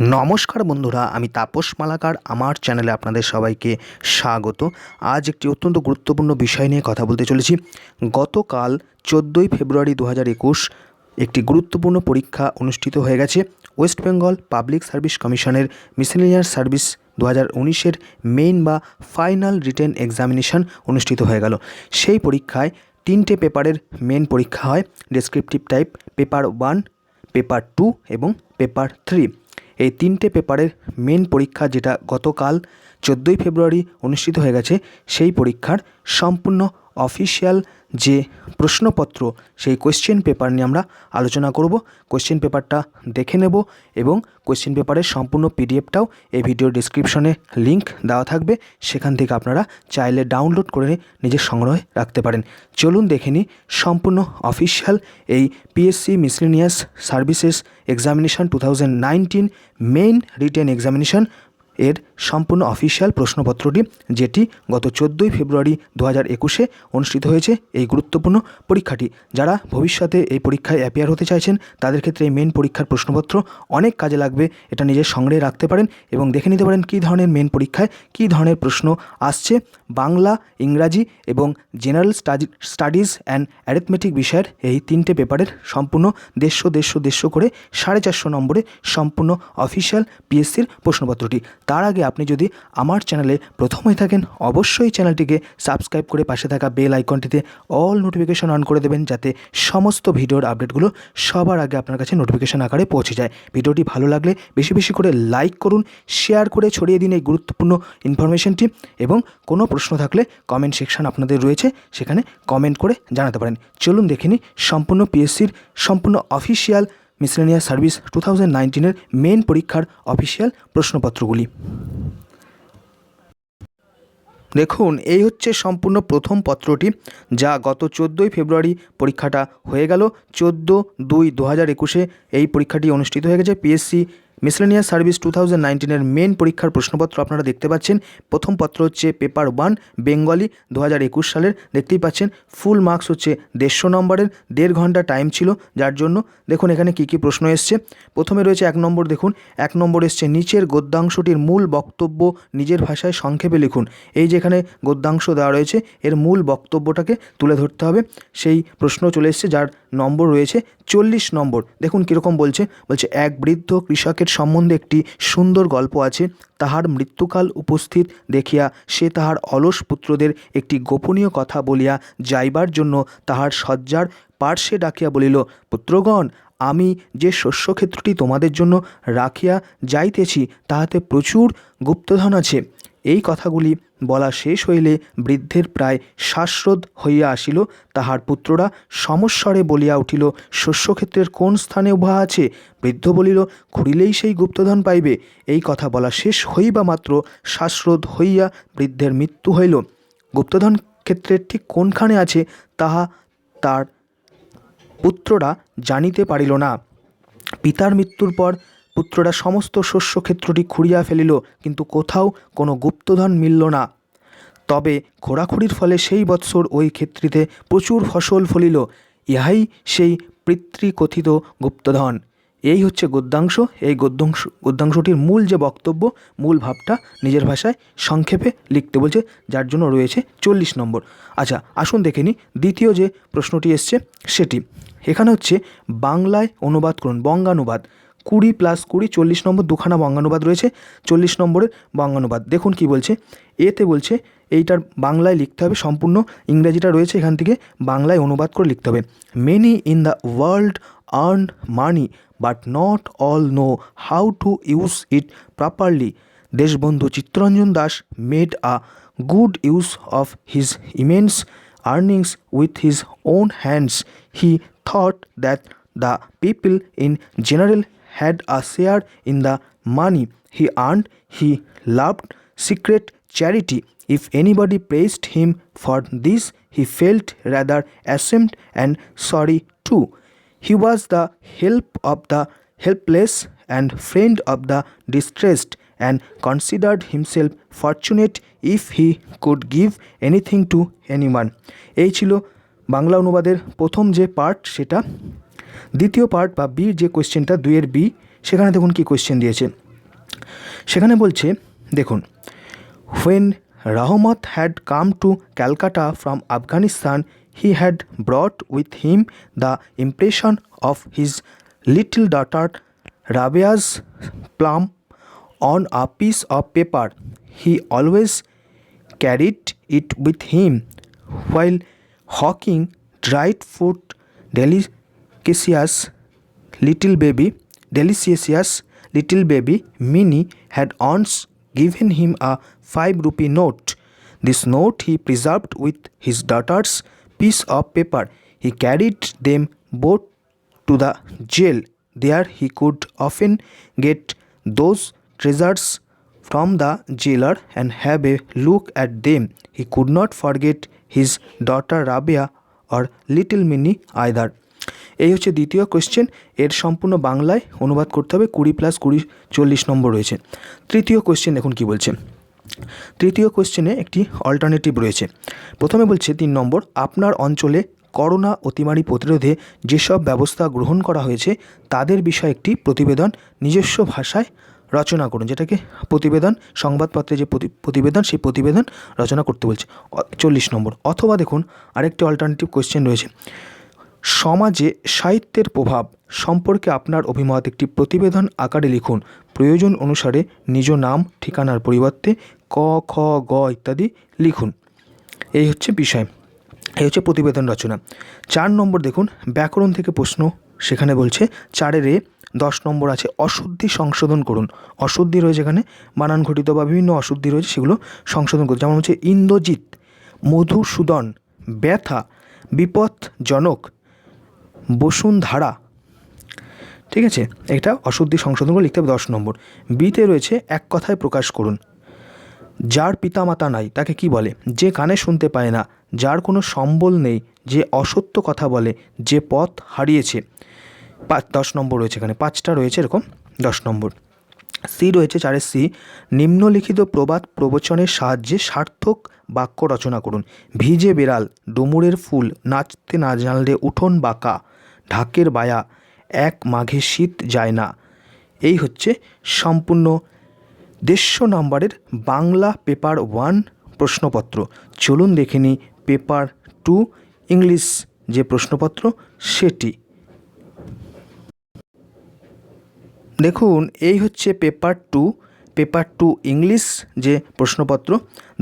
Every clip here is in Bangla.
নমস্কার বন্ধুরা, আমি তাপস মালাকার। আমার চ্যানেলে আপনাদের সবাইকে স্বাগত। আজ একটি অত্যন্ত গুরুত্বপূর্ণ বিষয় নিয়ে কথা বলতে চলেছি। গতকাল 14ই ফেব্রুয়ারি 2021 একটি গুরুত্বপূর্ণ পরীক্ষা অনুষ্ঠিত হয়ে গেছে। ওয়েস্ট বেঙ্গল পাবলিক সার্ভিস কমিশনের মিসেলেনিয়াস সার্ভিস 2019-এর মেইন বা ফাইনাল রিটেন এক্সামিনেশন অনুষ্ঠিত হয়ে গেল। সেই পরীক্ষায় 3টে পেপারের মেন পরীক্ষা হয়। ডেসক্রিপটিভ টাইপ, পেপার 1, পেপার 2 এবং পেপার 3। এই 3টে পেপারের মেন পরীক্ষা যেটা গতকাল 14ই ফেব্রুয়ারি অনুষ্ঠিত হয়ে গেছে, সেই পরীক্ষার সম্পূর্ণ অফিসিয়াল যে প্রশ্নপত্র, সেই কোয়েশ্চেন পেপার নিয়ে আমরা আলোচনা করব। কোয়েশ্চেন পেপারটা দেখে নেব এবং কোয়েশ্চেন পেপারের সম্পূর্ণ পিডিএফটাও এই ভিডিওর ডিসক্রিপশনে লিংক দেওয়া থাকবে। সেখান থেকে আপনারা চাইলে ডাউনলোড করে নিজের সংগ্রহে রাখতে পারেন। চলুন দেখে নিই সম্পূর্ণ অফিসিয়াল এই PSC miscellaneous services examination 2019 main written examination এর সম্পূর্ণ অফিসিয়াল প্রশ্নপত্রটি, যেটি গত 14ই ফেব্রুয়ারি 2021-এ অনুষ্ঠিত হয়েছে। এই গুরুত্বপূর্ণ পরীক্ষাটি যারা ভবিষ্যতে এই পরীক্ষায় অ্যাপিয়ার হতে চাইছেন, তাদের ক্ষেত্রে এই মেন পরীক্ষার প্রশ্নপত্র অনেক কাজে লাগবে। এটা নিজের সংগ্রহে রাখতে পারেন এবং দেখে নিতে পারেন কী ধরনের মেন পরীক্ষায় কী ধরনের প্রশ্ন আসছে। বাংলা, ইংরাজি এবং জেনারেল স্টাডিজ অ্যান্ড অ্যারিথমেটিক বিষয়ের এই 3টে পেপারের সম্পূর্ণ 150 করে 450 নম্বরে সম্পূর্ণ অফিসিয়াল পিএসসির প্রশ্নপত্রটি। তার আগে আপনি যদি আমার চ্যানেলে প্রথম হয়ে থাকেন, অবশ্যই চ্যানেলটিকে সাবস্ক্রাইব করে পাশে থাকা বেল আইকনটিতে অল নোটিফিকেশন অন করে দেবেন, যাতে সমস্ত ভিডিওর আপডেটগুলো সবার আগে আপনার কাছে নোটিফিকেশন আকারে পৌঁছে যায়। ভিডিওটি ভালো লাগলে বেশি বেশি করে লাইক করুন, শেয়ার করে ছড়িয়ে দিন এই গুরুত্বপূর্ণ ইনফরমেশনটি, এবং কোনো প্রশ্ন থাকলে কমেন্ট সেকশন আপনাদের রয়েছে, সেখানে কমেন্ট করে জানাতে পারেন। চলুন দেখে নিই সম্পূর্ণ পিএসসির সম্পূর্ণ অফিসিয়াল মিসেলেনিয়াস সার্ভিস 2019-এর মেন পরীক্ষার অফিসিয়াল প্রশ্নপত্রগুলি। দেখুন, এই হচ্ছে সম্পূর্ণ প্রথম পত্রটি, যা গত 14ই ফেব্রুয়ারি পরীক্ষাটা হয়ে গেল। 14/2/2021-এ এই পরীক্ষাটি অনুষ্ঠিত হয়ে গেছে। পিএসসি মিসেলেনিয়াস সার্ভিস 2019-এর মেন পরীক্ষার প্রশ্নপত্র আপনারা দেখতে পাচ্ছেন। প্রথম পত্র হচ্ছে পেপার 1 বেঙ্গলি 2021 সালের। দেখতেই পাচ্ছেন ফুল মার্কস হচ্ছে 150 নম্বরের, 1.5 ঘন্টা টাইম ছিল, যার জন্য দেখুন এখানে কী কী প্রশ্ন এসছে। প্রথমে রয়েছে 1 নম্বর। দেখুন 1 নম্বর এসছে নিচের গদ্যাংশটির মূল বক্তব্য নিজের ভাষায় সংক্ষেপে লিখুন। এই যে এখানে গদ্যাংশ দেওয়া রয়েছে, এর মূল বক্তব্যটাকে তুলে ধরতে হবে। সেই প্রশ্ন চলে এসছে, যার নম্বর রয়েছে 40 নম্বর। দেখুন কীরকম বলছে এক বৃদ্ধ কৃষকের সম্বন্ধে একটি সুন্দর গল্প আছে। তাহার মৃত্যুকাল উপস্থিত দেখিয়া সে তাহার অলস পুত্রদের একটি গোপনীয় কথা বলিয়া যাইবার জন্য তাহার শয্যার পার্শ্বে ডাকিয়া বলিল, পুত্রগণ, আমি যে শস্যক্ষেত্রটি তোমাদের জন্য রাখিয়া যাইতেছি, তাহাতে প্রচুর গুপ্তধন আছে। এই কথাগুলি বলা শেষ হইলে বৃদ্ধের প্রায় শ্বাসরোধ হইয়া আসিল। তাহার পুত্ররা সমস্বরে বলিয়া উঠিল, শস্যক্ষেত্রের কোন স্থানে উহা আছে? বৃদ্ধ বলিল, খুঁড়িলেই সেই গুপ্তধন পাইবে। এই কথা বলা শেষ হইবা মাত্র শ্বাসরোধ হইয়া বৃদ্ধের মৃত্যু হইল। গুপ্তধন ক্ষেত্রের ঠিক কোনখানে আছে তাহা তার পুত্ররা জানিতে পারিল না। পিতার মৃত্যুর পর পুত্ররা সমস্ত শস্যক্ষেত্রটি খুঁড়িয়া ফেলিল, কিন্তু কোথাও কোনো গুপ্তধন মিলল না। তবে খোঁড়াখুড়ির ফলে সেই বৎসর ওই ক্ষেত্রিতে প্রচুর ফসল ফলিল। ইহাই সেই পিতৃকথিত গুপ্তধন। এই হচ্ছে গদ্যাংশ। এই গদ্যাংশটির মূল যে বক্তব্য, মূল ভাবটা নিজের ভাষায় সংক্ষেপে লিখতে বলছে, যার জন্য রয়েছে 40 নম্বর। আচ্ছা, আসুন দেখে নিই দ্বিতীয় যে প্রশ্নটি এসছে সেটি। এখানে হচ্ছে বাংলায় অনুবাদ করুন, বঙ্গানুবাদ। 20 + 20 40 নম্বর, দুখানা বঙ্গানুবাদ রয়েছে। 40 নম্বরের বঙ্গানুবাদ দেখুন কি বলছে। এতে বলছে এইটার বাংলায় লিখতে হবে, সম্পূর্ণ ইংরেজিটা রয়েছে, এখান থেকে বাংলায় অনুবাদ করে লিখতে হবে। Many in the world earn money, but not all know how to use it properly. Deshbandhu Chittaranjan Das made a good use of his immense earnings with his own hands. He thought that the people in general had a share in the money he earned. He loved secret charity. If anybody praised him for this, he felt rather ashamed and sorry too. He was the help of the helpless and friend of the distressed, and considered himself fortunate if he could give anything to anyone. এই ছিল বাংলা অনুবাদের প্রথম যে পার্ট, সেটা। দ্বিতীয় পার্ট বা বি যে কোয়েশ্চেনটা, 2-এর বি, সেখানে দেখুন কি কোয়েশ্চেন দিয়েছে। সেখানে বলছে দেখুন, when Rahmat had come to Calcutta from Afghanistan, he had brought with him the impression of his little daughter Rabia's plum on a piece of paper. He always carried it with him while hawking dried fruit. Delicious little baby Minnie had once given him a 5 rupee note. This note he preserved with his daughter's piece of paper. He carried them both to the jail. There he could often get those treasures from the jailer and have a look at them. He could not forget his daughter Rabia or little Minnie either. এই হচ্ছে দ্বিতীয় কোয়েশ্চেন। এর সম্পূর্ণ বাংলায় অনুবাদ করতে হবে, 20+20 40 নম্বর রয়েছে। তৃতীয় কোয়েশ্চেন দেখুন কি বলছে। তৃতীয় কোয়েশ্চেনে একটি অল্টারনেটিভ রয়েছে। প্রথমে বলছে 3 নম্বর, আপনার অঞ্চলে করোনা অতিমারি প্রতিরোধে যেসব ব্যবস্থা গ্রহণ করা হয়েছে তাদের বিষয়ে একটি প্রতিবেদন নিজস্ব ভাষায় রচনা করুন। যেটাকে প্রতিবেদন, সংবাদপত্রে যে প্রতিবেদন, সেই প্রতিবেদন রচনা করতে বলছে 40 নম্বর। অথবা দেখুন আরেকটি অল্টারনেটিভ কোয়েশ্চেন রয়েছে, সমাজে সাহিত্যের প্রভাব সম্পর্কে আপনার অভিমত একটি প্রতিবেদন আকারে লিখুন। প্রয়োজন অনুসারে নিজ নাম ঠিকানার পরিবর্তে ক, খ, গ ইত্যাদি লিখুন। এই হচ্ছে বিষয়, এই হচ্ছে প্রতিবেদন রচনা। 4 নম্বর দেখুন ব্যাকরণ থেকে প্রশ্ন। সেখানে বলছে 4-এর 10 নম্বর আছে অশুদ্ধি সংশোধন করুন। অশুদ্ধি রয়েছে এখানে, বানান ঘটিত বা বিভিন্ন অশুদ্ধি রয়েছে, সেগুলো সংশোধন করুন। যেমন হচ্ছে ইন্দ্রজিৎ, মধুসূদন, ব্যথা, বিপদজনক, বসুন্ধরা। ঠিক আছে, এটা অশুদ্ধি সংশোধন করে লিখতে হবে 10 নম্বর। বিতে রয়েছে এক কথায় প্রকাশ করুন। যার পিতামাতা নাই তাকে কি বলে? যে কানে শুনতে পায় না, যার কোনো সম্বল নেই, যে অসত্য কথা বলে, যে পথ হারিয়েছে। 10 নম্বর রয়েছে এখানে, 5টা রয়েছে এরকম 10 নম্বর। সি রয়েছে 4-এর সি, নিম্নলিখিত প্রবাদ প্রবচনের সাহায্যে সার্থক বাক্য রচনা করুন। ভিজে বেড়াল, ডুমুরের ফুল, নাচতে না জানলে উঠোন বাঁকা, ঢাকের বায়া, এক মাঘে শীত যায় না। এই হচ্ছে সম্পূর্ণ 150 নম্বরের বাংলা পেপার 1 প্রশ্নপত্র। চলুন দেখে নিই পেপার 2 ইংলিশ যে প্রশ্নপত্র সেটি। দেখুন এই হচ্ছে পেপার 2 ইংলিশ যে প্রশ্নপত্র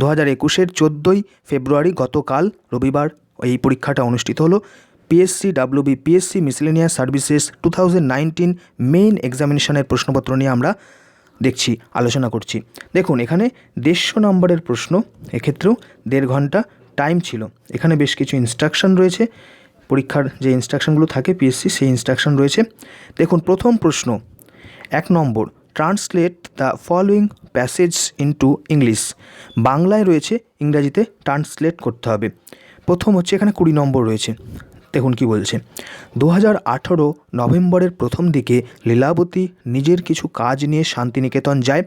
2021-এর 14ই ফেব্রুয়ারি গতকাল রবিবার এই পরীক্ষাটা অনুষ্ঠিত হলো। PSC WB PSC miscellaneous services 2019 main এক্সামিনেশনের প্রশ্নপত্র নিয়ে আমরা দেখছি, আলোচনা করছি। দেখুন এখানে 150 নম্বরের প্রশ্ন, এক্ষেত্রেও 1.5 ঘন্টা টাইম ছিল। এখানে বেশ কিছু ইনস্ট্রাকশন রয়েছে, পরীক্ষার যে ইনস্ট্রাকশনগুলো থাকে পিএসসি সেই ইনস্ট্রাকশন রয়েছে। দেখুন প্রথম প্রশ্ন 1 number, translate the following passage into English. বাংলায় রয়েছে, ইংরাজিতে ট্রান্সলেট করতে হবে। প্রথম হচ্ছে এখানে 20 নম্বর রয়েছে। দেখুন কি বলছে, 2018 নভেম্বরের প্রথম দিকে লীলাবতী নিজের কিছু কাজ নিয়ে শান্তিনিকেতন যায়।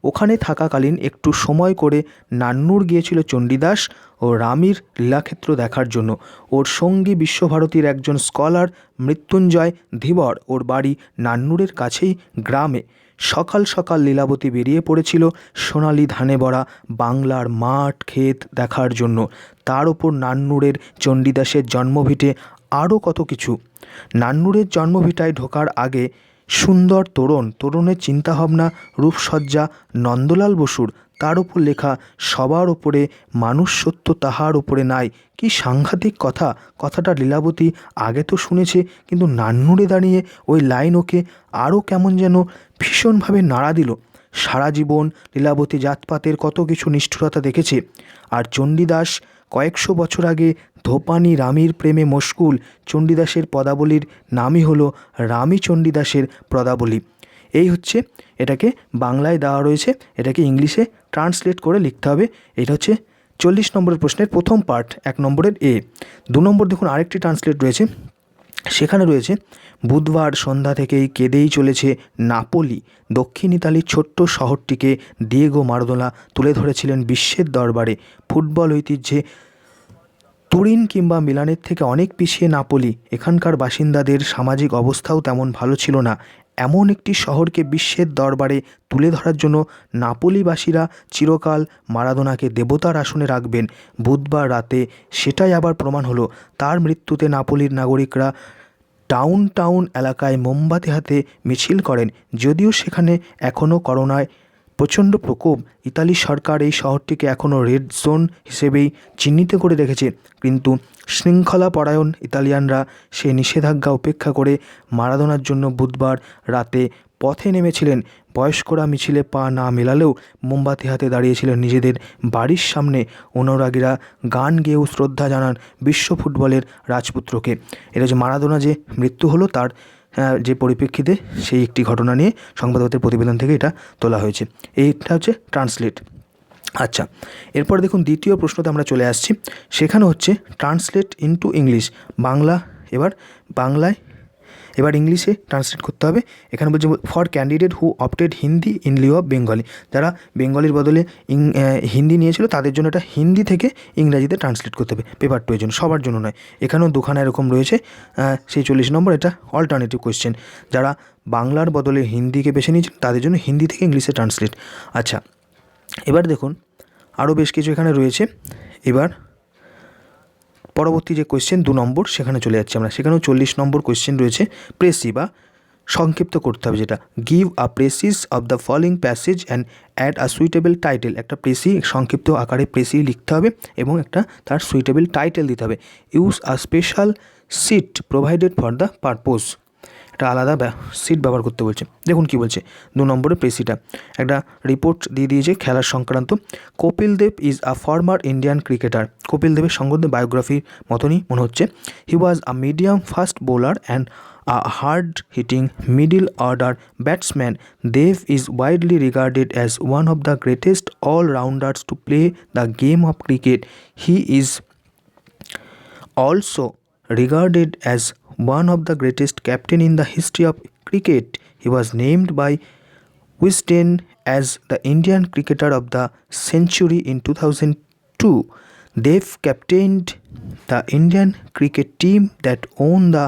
ওখানে থাকাকালীন একটু সময় করে নান্নুর গিয়েছিল চণ্ডীদাস ও রামীর লীলাক্ষেত্র দেখার জন্য। ওর সঙ্গী বিশ্বভারতীর একজন স্কলার মৃত্যুঞ্জয় ধীবর, ওর বাড়ি নান্নুরের কাছেই গ্রামে। সকাল সকাল লীলাবতী বেরিয়ে পড়েছিল সোনালি ধানে ভরা বাংলার মাঠ ক্ষেত দেখার জন্য। তার ওপর নান্নুরের চণ্ডীদাসের জন্মভিটে, আরও কত কিছু। নান্নুরের জন্মভিটায় ঢোকার আগে সুন্দর তোরণের চিন্তাভাবনা, রূপসজ্জা নন্দলাল বসুর, তার ওপর লেখা সবার ওপরে মানুষ সত্য তাহার ওপরে নাই। কি সাংঘাতিক কথা! কথাটা লীলাবতী আগে তো শুনেছে, কিন্তু নান্নুরে দাঁড়িয়ে ওই লাইন ওকে আরও কেমন যেন ভীষণভাবে নাড়া দিল। সারা জীবন লীলাবতী জাতপাতের কত কিছু নিষ্ঠুরতা দেখেছে, আর চণ্ডীদাস কয়েকশো বছর আগে ধোপানি রামীর প্রেমে মশগুল। চণ্ডীদাসের পদাবলীর নামই হলো রামী চণ্ডীদাসের পদাবলী। এই হচ্ছে, এটাকে বাংলায় দেওয়া রয়েছে, এটাকে ইংলিশে ট্রান্সলেট করে লিখতে হবে। এটা হচ্ছে 40 নম্বরের প্রশ্নের প্রথম পার্ট, 1 নম্বরের এ। 2 নম্বর দেখুন আরেকটি ট্রান্সলেট রয়েছে, সেখানে রয়েছে বুধবার সন্ধ্যা থেকেই কেঁদেই চলেছে নাপোলি। দক্ষিণ ইতালির ছোট্ট শহরটিকে দিয়েগো মারাদোনা তুলে ধরেছিলেন বিশ্বের দরবারে। ফুটবল ঐতিহ্যে তুরিন কিংবা মিলানের থেকে অনেক পিছিয়ে নাপোলি। এখানকার বাসিন্দাদের সামাজিক অবস্থাও তেমন ভালো ছিল না। এমন একটি শহরকে বিশ্বের দরবারে তুলে ধরার জন্য নাপোলিবাসীরা চিরকাল মারাদোনাকে দেবতার আসনে রাখবেন। বুধবার রাতে সেটাই আবার প্রমাণ হলো। তার মৃত্যুতে নাপোলির নাগরিকরা টাউন এলাকায় মোমবাতি হাতে মিছিল করেন। যদিও সেখানে এখনও করোনায় প্রচণ্ড প্রকোপ, ইতালি সরকার এই শহরটিকে এখনও রেড জোন হিসেবেই চিহ্নিত করে রেখেছে, কিন্তু শৃঙ্খলাপরায়ণ ইতালিয়ানরা সেই নিষেধাজ্ঞা উপেক্ষা করে মারাদোনার জন্য বুধবার রাতে পথে নেমেছিলেন। বয়স্করা মিছিলে পা না মেলালেও মোমবাতি হাতে দাঁড়িয়েছিলেন নিজেদের বাড়ির সামনে। অনুরাগীরা গান গেয়েও শ্রদ্ধা জানান বিশ্ব ফুটবলের রাজপুত্রকে। এটা যে মারাদোনা যে মৃত্যু হলো তার যে পরিপ্রেক্ষিতে সেই একটি ঘটনা নিয়ে সংবাদপত্রের প্রতিবেদন থেকে এটা তোলা হয়েছে। এইটা হচ্ছে ট্রান্সলেট। আচ্ছা, এরপর দেখুন দ্বিতীয় প্রশ্নতে আমরা চলে আসছি। সেখানে হচ্ছে ট্রান্সলেট ইনটু ইংলিশ, বাংলা এবার ইংলিশে ট্রান্সলেট করতে হবে। এখানে বলছে for candidate who opted Hindi in Liu of Bengali, যারা বেঙ্গলির বদলে হিন্দি নিয়েছিল তাদের জন্য এটা হিন্দি থেকে ইংরাজিতে ট্রান্সলেট করতে হবে। পেপার 2 এর জন্য, সবার জন্য নয়। এখানেও দুখানা এরকম রয়েছে। সেই 40 নম্বর এটা অল্টারনেটিভ কোয়েশ্চেন। যারা বাংলার বদলে হিন্দিকে বেছে নিয়েছেন তাদের জন্য হিন্দি থেকে ইংলিশে ট্রান্সলেট। আচ্ছা, এবার দেখুন আরও বেশ কিছু এখানে রয়েছে। এবার পরবর্তী যে কোয়েশ্চেন 2 নম্বর সেখানে চলে যাচ্ছি আমরা। সেখানেও 40 নম্বর কোয়েশ্চেন রয়েছে। প্রেসি বা সংক্ষিপ্ত করতে হবে, যেটা give a precis of the following passage and add a suitable title. একটা প্রেসি সংক্ষিপ্ত আকারে প্রেসি লিখতে হবে এবং একটা তার সুইটেবল টাইটেল দিতে হবে। Use a special sheet provided for the purpose, একটা আলাদা সিট ব্যবহার করতে বলছে। দেখুন কি বলছে 2 নম্বরে প্রেসিটা একটা রিপোর্ট দিয়ে দিয়েছে খেলার সংক্রান্ত। Kapil Dev is a former Indian cricketer. Kapil দেবের সম্বন্ধে বায়োগ্রাফির মতনই মনে হচ্ছে। He was a medium fast bowler and a hard-hitting middle-order batsman. Dev is widely regarded as one of the greatest all-rounders to play the game of cricket. He is also regarded as one of the greatest captain in the history of cricket. He was named by Wisden as the Indian Cricketer of the Century in 2002. Dev captained the Indian cricket team that won the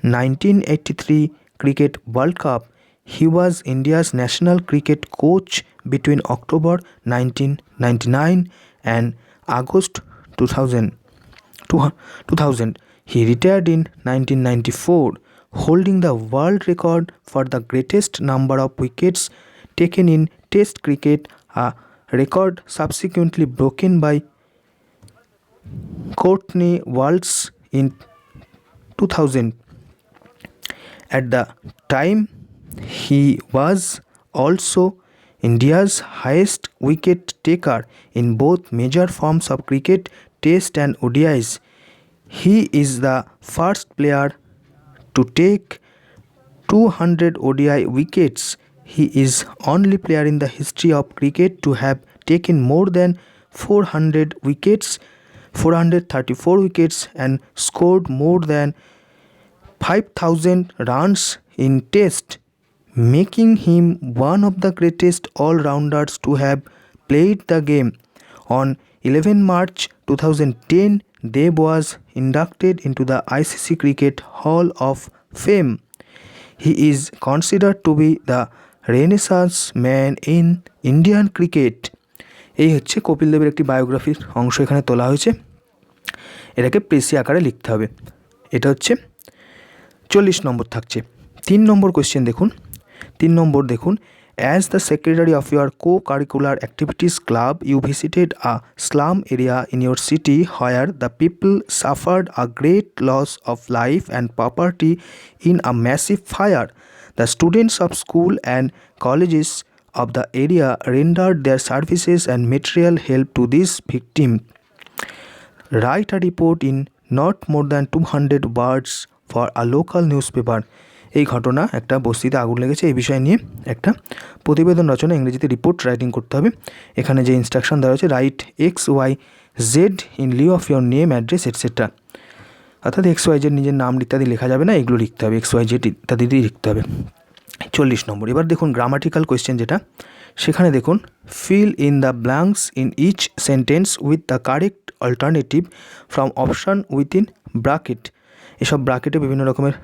1983 Cricket World Cup. He was India's national cricket coach between October 1999 and August 2000. He retired in 1994, holding the world record for the greatest number of wickets taken in Test cricket, a record subsequently broken by Courtney Walsh in 2000. At the time, he was also India's highest wicket taker in both major forms of cricket, Test and ODIs. He is the first player to take 200 ODI wickets. He is only player in the history of cricket to have taken more than 434 wickets and scored more than 5,000 runs in Test, making him one of the greatest all-rounders to have played the game. On 11 March 2010, Dev was inducted into the ICC Cricket Hall of Fame. He is considered to be the Renaissance man in Indian cricket. এই হচ্ছে কপিল দেবের একটি বায়োগ্রাফির অংশ এখানে তোলা হয়েছে। এটাকে প্রেসি আকারে লিখতে হবে। এটা হচ্ছে 40 নম্বর থাকছে। 3 নম্বর কোয়েশ্চেন দেখুন। 3 নম্বর দেখুন, as the secretary of your co-curricular activities club, you visited a slum area in your city where the people suffered a great loss of life and property in a massive fire. The students of school and colleges of the area rendered their services and material help to these victims. Write a report in not more than 200 words for a local newspaper. এই ঘটনা, একটা বস্তিতে আগুন লেগেছে, এই বিষয় নিয়ে একটা প্রতিবেদন রচনা, ইংরেজিতে রিপোর্ট রাইটিং করতে হবে। এখানে যে ইনস্ট্রাকশন দেওয়া হয়েছে, right XYZ in Liu of your name address etcetera, অর্থাৎ XYZ নিজের নাম ইত্যাদি লেখা যাবে না, এগুলো লিখতে হবে, XYZ ইত্যাদি দিয়ে লিখতে হবে। 40 নম্বর। এবার দেখুন গ্রামাটিক্যাল কোয়েশ্চেন যেটা, সেখানে দেখুন fill in the blanks in each sentence with the correct alternative from option within bracket. এসব ব্র্যাকেটে বিভিন্ন রকমের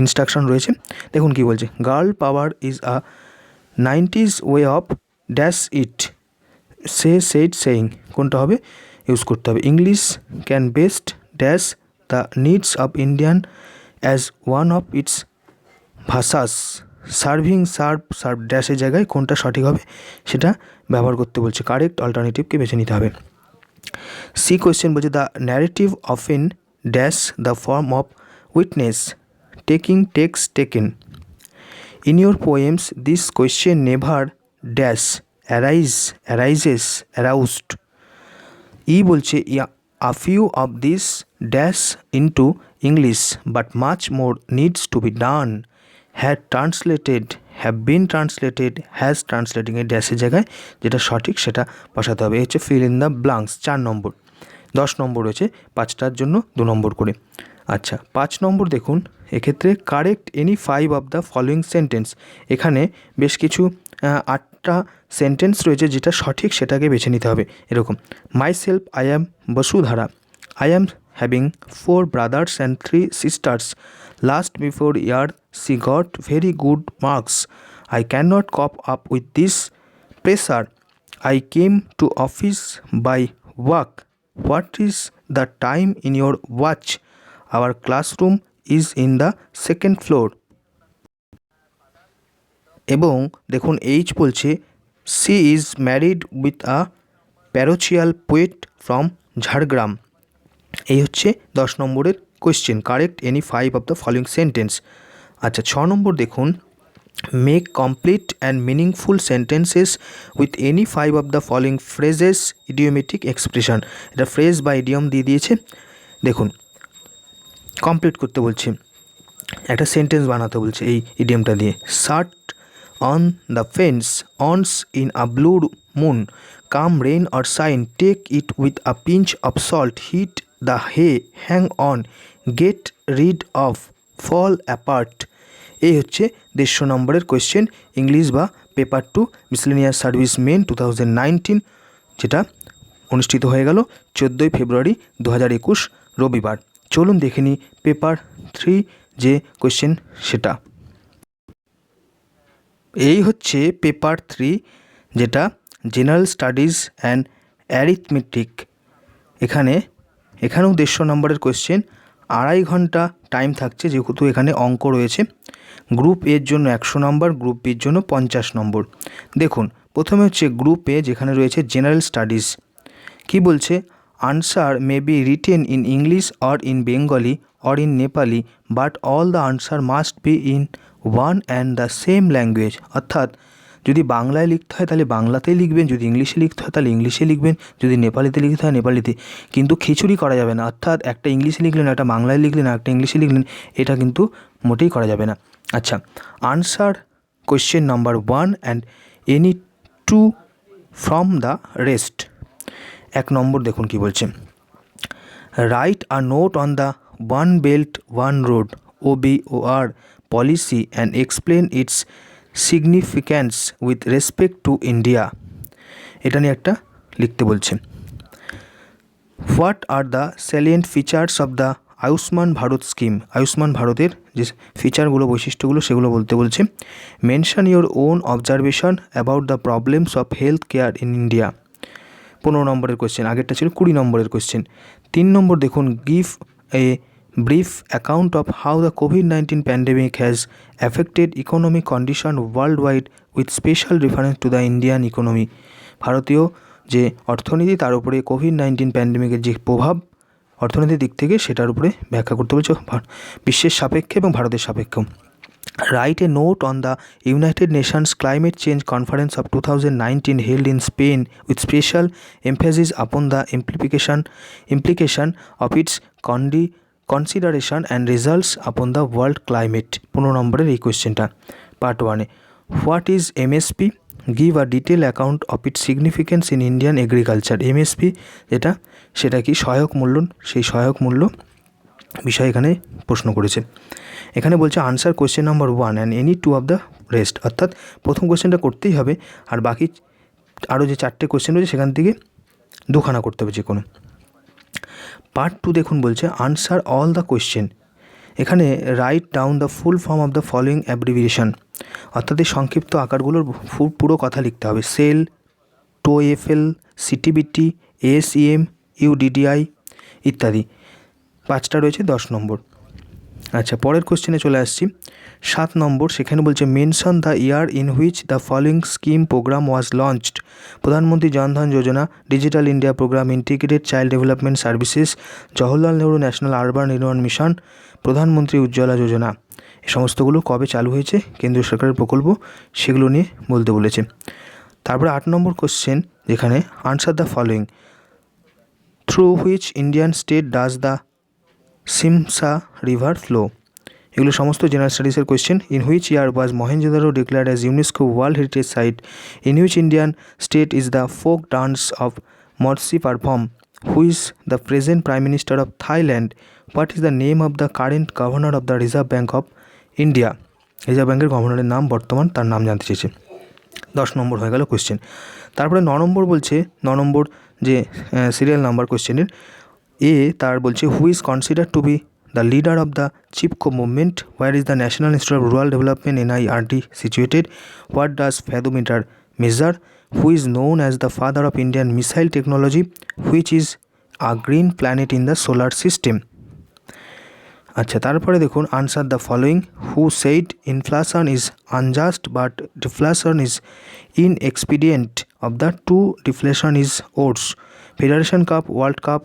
ইনস্ট্রাকশন রয়েছে। দেখুন কি বলছে, girl power is a 90s way of dash it said saying, কোনটা হবে ইউজ করতে হবে। English can best dash the needs of Indian as one of its ভাষাস, সার্ভ ড্যাশের জায়গায় কোনটা সঠিক হবে সেটা ব্যবহার করতে বলছে, কারেক্ট অল্টারনেটিভকে বেছে নিতে হবে। সি কোয়েশ্চেন বলছে, the narrative often dash the form of witness taking takes taken. In your poems this question never dash arises aroused. E বলছে, a few of this dash into English but much more needs to be done, have been translated, has translating এর ড্যাশের জায়গায় যেটা সঠিক সেটা বসাতে হবে। হচ্ছে ফিল ইন দ্য ব্লাঙ্কস 4 নম্বর। 10 নম্বর রয়েছে, 5টার জন্য 2 নম্বর করে। আচ্ছা 5 নম্বর দেখুন, এক্ষেত্রে correct any 5 of the following sentence. এখানে বেশ কিছু 8টা সেন্টেন্স রয়েছে, যেটা সঠিক সেটাকে বেছে নিতে হবে। এরকম, my self I am Basudhara, I am having 4 brothers and 3 sisters. Last before year she got very good marks. I cannot cope up with this pressure. I came to office by walk. What is the time in your watch? Our classroom is in the 2nd floor. এবং দেখুন এইচ বলছে, she is married with a parochial poet from Jhargram. এই হচ্ছে 10 নম্বরের question, correct any 5 of the following sentence. আচ্ছা 6 নম্বর দেখুন, make complete and meaningful sentences with any 5 of the following phrases idiomatic expression. এটা ফ্রেজ বা ইডিয়ম দিয়ে দিয়েছে। দেখুন কমপ্লিট করতে বলছে, একটা সেন্টেন্স বানাতে বলছে এই ইডিয়মটা দিয়ে। Shirt on the fence, once in a blue moon, come rain or shine, take it with a pinch of salt, heat the hay, hang on, get rid of, fall apart। এই হচ্ছে 150 নম্বরের কোয়েশ্চেন, ইংলিশ বা পেপার 2 মিসলেনিয়াস সার্ভিস মেন 2019, যেটা অনুষ্ঠিত হয়ে গেল 14 ফেব্রুয়ারি 2021 রবিবার। চলুন দেখে নিই পেপার 3 যে কোয়েশ্চেন সেটা। এই হচ্ছে পেপার 3, যেটা জেনারেল স্টাডিজ অ্যান্ড অ্যারিথমেটিক। এখানেও 150 নম্বরের কোয়েশ্চেন, 2.5 ঘন্টা টাইম থাকছে, যেহেতু এখানে অঙ্ক রয়েছে। গ্রুপ এর জন্য 100 নম্বর, গ্রুপ বির জন্য 50 নম্বর। দেখুন প্রথমে হচ্ছে গ্রুপ এ, যেখানে রয়েছে জেনারেল স্টাডিজ। কি বলছে, answer may be written in English or in Bengali or in Nepali, but all the answer must be in one and the same language. অর্থাৎ যদি বাংলায় লিখতে হয় তাহলে বাংলাতেই লিখবেন, যদি ইংলিশে লিখতে হয় তাহলে ইংলিশে লিখবেন, যদি নেপালিতে লিখতে হয় নেপালিতে। কিন্তু খিচুড়ি করা যাবে না, অর্থাৎ একটা ইংলিশে লিখলেন, একটা বাংলায় লিখলেন, একটা ইংলিশে লিখলেন, এটা কিন্তু মোটেই করা যাবে না। আচ্ছা, answer question number 1 and any 2 from the rest. 1 নম্বর দেখুন কি বলছে, write a note on the one belt one road OBOR policy and explain its significance with respect to India। এটা নিয়ে একটা লিখতে বলছে। What are the salient features of the Ayushman Bharat scheme. Ayushman ভারতের যে ফিচারগুলো, বৈশিষ্ট্যগুলো, সেগুলো বলতে বলছে। Mention your own observation about the problems of health care in India. 15 নম্বরের কোয়েশ্চেন, আগেরটা ছিল 20 নম্বরের কোয়েশ্চেন। 3 নম্বর দেখুন, give a brief account of how the COVID-19 pandemic has affected economic condition worldwide with special reference to the Indian economy। ভারতীয় যে অর্থনীতি তার উপরে কোভিড-19 প্যান্ডেমিকের যে প্রভাব অর্থনীতির দিক থেকে সেটার উপরে ব্যাখ্যা করতে বলছে, বিশ্বের সাপেক্ষে এবং ভারতের সাপেক্ষে। Write a note on the United Nations climate change conference of 2019 held in Spain with special emphasis upon the implication of its consideration and results upon the world climate. 15 নম্বরের এই কোয়েশ্চেনটা পার্ট 1-এ। What is MSP? Give a detail account of its significance in Indian agriculture. MSP যেটা, সেটা কি সহায়ক মূল্য, সেই সহায়ক মূল্য বিষয় এখানে প্রশ্ন করেছে। এখানে বলছে answer question number 1 and any 2 of the rest, অর্থাৎ প্রথম কোয়েশ্চেনটা করতেই হবে, আর বাকি আরও যে 4টে কোয়েশ্চেন রয়েছে সেখান থেকে 2খানা করতে হবে যে কোনো। পার্ট 2 দেখুন বলছে আনসার অল দ্য কোয়েশ্চেন এখানে write down the full form of the following abbreviation, অর্থাৎ এই সংক্ষিপ্ত আকারগুলোর পুরো কথা লিখতে হবে। সেল, টোএফএল, সিটিবিটি, এসইএম, ইউডিডিআই ইত্যাদি। 5টা রয়েছে, 10 নম্বর। আচ্ছা, পরের কোশ্চেনে চলে আসছি। 7 নম্বর, সেখানে বলছে mention the year in which the following scheme programme was launched. Pradhanmantri Jandhan Yojana, digital India programme, integrated child development services, Jawaharlal Nehru national urban renewal mission, Pradhanmantri Ujjwala যোজনা। এই সমস্তগুলো কবে চালু হয়েছে, কেন্দ্রীয় সরকারের প্রকল্প, সেগুলো নিয়ে বলতে বলেছে। তারপরে 8 নম্বর কোশ্চেন, যেখানে answer the following. Through which Indian state does the Simsang river flow. এগুলো সমস্ত জেনারেল স্টাডিজের কোয়েশ্চেন। In which year was Mohenjodaro declared as UNESCO world heritage site. In which Indian state is the folk dance of Morsi perform. Who is the present prime minister of Thailand. What is the name of the current governor of the Reserve Bank of India. রিজার্ভ ব্যাঙ্কের গভর্নরের নাম বর্তমান, তার নাম জানতে চেয়েছে। 10 নম্বর হয়ে গেল কোয়েশ্চেন। তারপরে 9 নম্বর বলছে, 9 নম্বর যে সিরিয়াল নাম্বার কোয়েশ্চেনের এ, তার বলছে who is consider to be the leader of the Chipko movement. Where is the national institute of rural development NIRD situated. What does fathometer measure. Who is known as the father of Indian missile technology. Which is a green planet in the solar system. আচ্ছা, তারপরে দেখুন answer the following. Who said inflation is unjust but deflation is inexpedient. Of the two deflation is worse. Federation cup, world cup,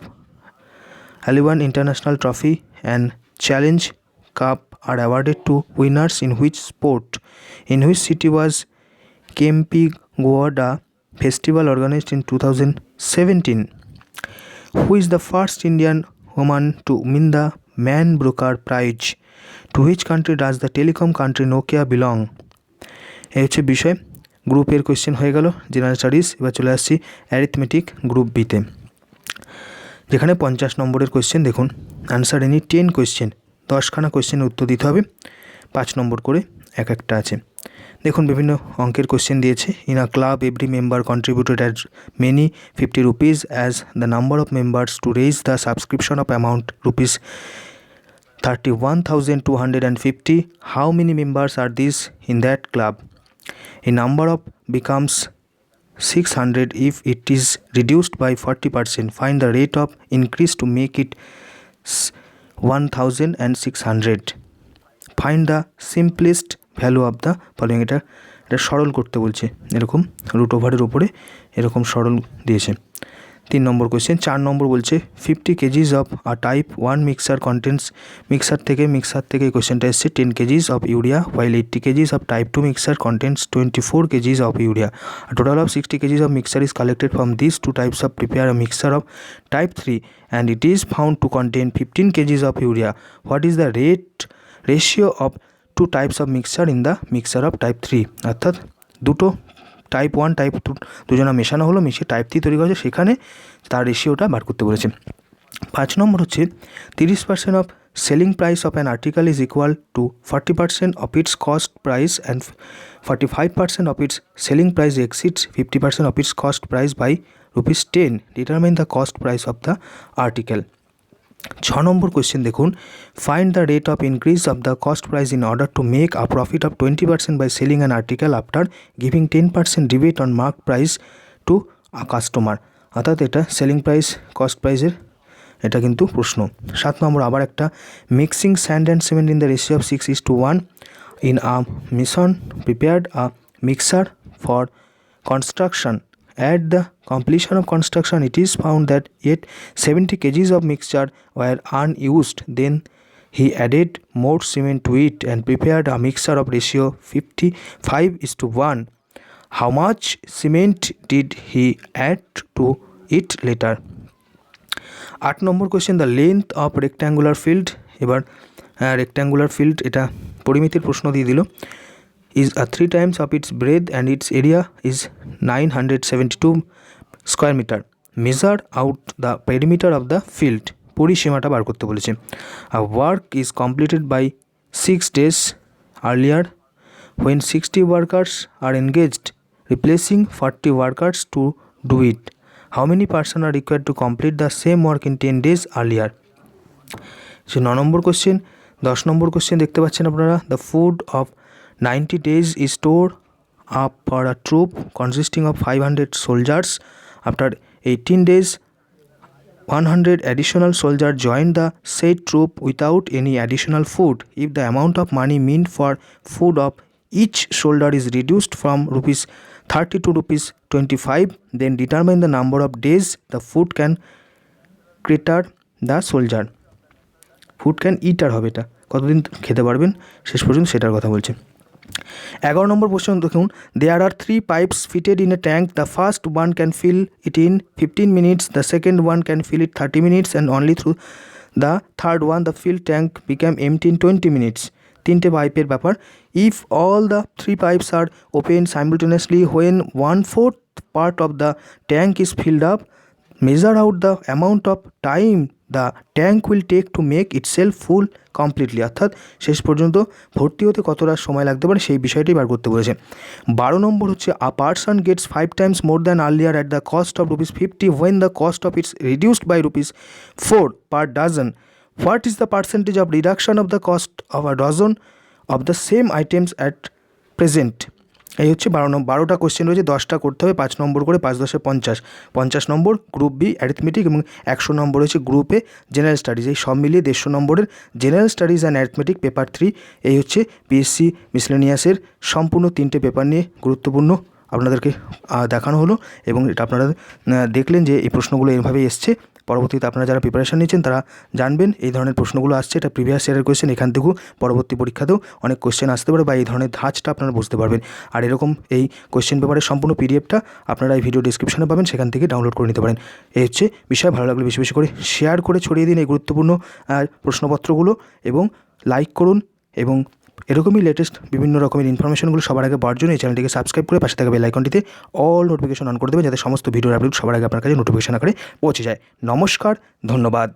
L1 International Trophy and Challenge Cup are awarded to winners in which sport? In which city was Kempi Goda festival organized in 2017? Who is the first Indian woman to win the Man Booker Prize? To which country does the telecom country Nokia belong? এই হচ্ছে বিষয়। গ্রুপের কোয়েশ্চেন হয়ে গেল জেনারেল স্টাডিজ। এবার চলে আসছি অ্যারিথমেটিক গ্রুপ বিতে, যেখানে 50 নম্বরের কোয়েশ্চেন। দেখুন আনসার এনি 10 কোয়েশ্চেন, 10খানা কোয়েশ্চেনের উত্তর দিতে হবে, 5 নম্বর করে এক একটা আছে। দেখুন বিভিন্ন অঙ্কের কোয়েশ্চেন দিয়েছে। In a club every member contributed as many 50 rupees as the number of members two raise the subscription of amount rupees 31,250. How many members are these in that club? A number of becomes 600 if it is reduced by 40%. Find the rate of increase to make it 1,600. Find the simplest value of the following. এটা সরল করতে বলছে, এরকম রুট ওভারের উপরে এরকম সরল দিয়েছে। 3 নম্বর কোয়েশ্চেন। 4 নম্বর বলছে 50 kgs of a type 1 mixer contents. Mixer থেকে এই কোয়েশ্চেনটা এসছে 10 kgs of urea, while 80 kgs of type 2 mixture contains 24 kgs of urea. A total of 60 kgs of mixture is collected from these two types of prepare a mixture of type 3 and it is found to contain 15 kgs of urea. What is the ratio of two types of mixture in the mixture of type 3? অর্থাৎ দুটো টাইপ 1 টাইপ 2 দুজনা মেশানো হলো, মিশিয়ে টাইপ 3 তৈরি করেছে, সেখানে তার রেশিওটা বার করতে বলেছে। 5 নম্বর হচ্ছে 30% of selling price of an article is equal to 40% of its cost price and 45% of its selling price exceeds 50% of its cost price by ₹10. Determine the cost price of the article. 6 number question দেখুন। Find the rate of increase of the cost price in order to make a profit of 20% by selling an article after giving 10% rebate on mark price to a customer. অর্থাৎ এটা সেলিং প্রাইস কস্ট প্রাইসের এটা কিন্তু প্রশ্ন। 7 নম্বর আবার একটা, mixing sand and cement in the ratio of 6:1 in a machine prepared a mixer for construction. At the completion of construction, it is found that yet 70 kgs of mixture were unused. Then he added more cement to it and prepared a mixture of ratio 55:1. How much cement did he add to it later? 8 number question, the length of rectangular field. এবার রেক্ট্যাঙ্গুলার ফিল্ড এটা পরিমিতির প্রশ্ন দিয়ে দিল। is 3 times of its breadth and its area is 972 square meter. Measure out the perimeter of the field. পরিসীমাটা বার করতে বলেছে। A work is completed by 6 days earlier when 60 workers are engaged, replacing 40 workers to do it. How many persons are required to complete the same work in 10 days earlier? So 9 number question, 10 number question দেখতে পাচ্ছেন আপনারা, the food of 90 days is stored up for a troop consisting of 500 soldiers. After 18 days 100 additional soldiers joined the said troop without any additional food. If the amount of money meant for food of each soldier is reduced from rupees 30 to rupees 25, then determine the number of days the food can cater the soldier. Food can eater হবে, এটা কতদিন খেতে পারবেন শেষ পর্যন্ত সেটার কথা বলছে। 11 নম্বর প্রশ্ন দেখুন, there are 3 pipes fitted in a tank, the first one can fill it in 15 minutes, the second one can fill it 30 minutes, and only through the third one the fill tank become empty in 20 minutes. 3টে পাইপের ব্যাপার। If all the 3 pipes are open simultaneously when 1/4 part of the tank is filled up, measure out the amount of time the tank will take to make itself full completely. অর্থাৎ শেষ পর্যন্ত ভর্তি হতে কতটা সময় লাগতে পারে সেই বিষয়টি বার করতে বলেছে। 12 নম্বর হচ্ছে, a person gets 5 times more than earlier at the cost of ₹50 when the cost of it's reduced by ₹4 per dozen. What is the percentage of reduction of the cost of a dozen of the same items at present? এই হচ্ছে 12টা কোশ্চেন রয়েছে, 10টা করতে হবে, 5 নম্বর করে, 5 10 50, 50 নম্বর গ্রুপ বি অ্যারিথমেটিক এবং 100 নম্বর রয়েছে গ্রুপে জেনারেল স্টাডিজ। এই সব মিলিয়ে 150 নম্বরের general studies and arithmetic paper 3। এই হচ্ছে পিএসসি মিসলেনিয়াসের সম্পূর্ণ 3টে পেপার নিয়ে গুরুত্বপূর্ণ আপনাদেরকে দেখানো হলো, এবং এটা আপনারা দেখলেন যে এই প্রশ্নগুলো এভাবেই এসছে। পরবর্তীতে আপনারা যারা প্রিপারেশান নিচ্ছেন তারা জানবেন এই ধরনের প্রশ্নগুলো আসছে, এটা প্রিভিয়াস ইয়ারের কোয়েশ্চেন, এখান থেকেও পরবর্তী পরীক্ষাতেও অনেক কোয়েশ্চেন আসতে পারে বা এই ধরনের ধাঁচটা আপনারা বুঝতে পারবেন। আর এরকম এই কোয়েশ্চেন পেপারের সম্পূর্ণ পিডিএফটা আপনারা এই ভিডিও ডিসক্রিপশনে পাবেন, সেখান থেকে ডাউনলোড করে নিতে পারেন। এই হচ্ছে বিষয়, ভালো লাগলে বেশি বেশি করে শেয়ার করে ছড়িয়ে দিন এই গুরুত্বপূর্ণ প্রশ্নপত্রগুলো, এবং লাইক করুন, এবং এরকমই লেটেস্ট বিভিন্ন রকমের ইনফরমেশনগুলো সবার আগে পাওয়ার জন্য এই চ্যানেলটিকে সাবস্ক্রাইব করে পাশে থাকা বেল আইকনটিতে অল নোটিফিকেশন অন করে দেবেন, যাতে সমস্ত ভিডিওর আপডেট সবার আগে আপনার কাছে নোটিফিকেশন আকারে পৌঁছে যায়। নমস্কার, ধন্যবাদ।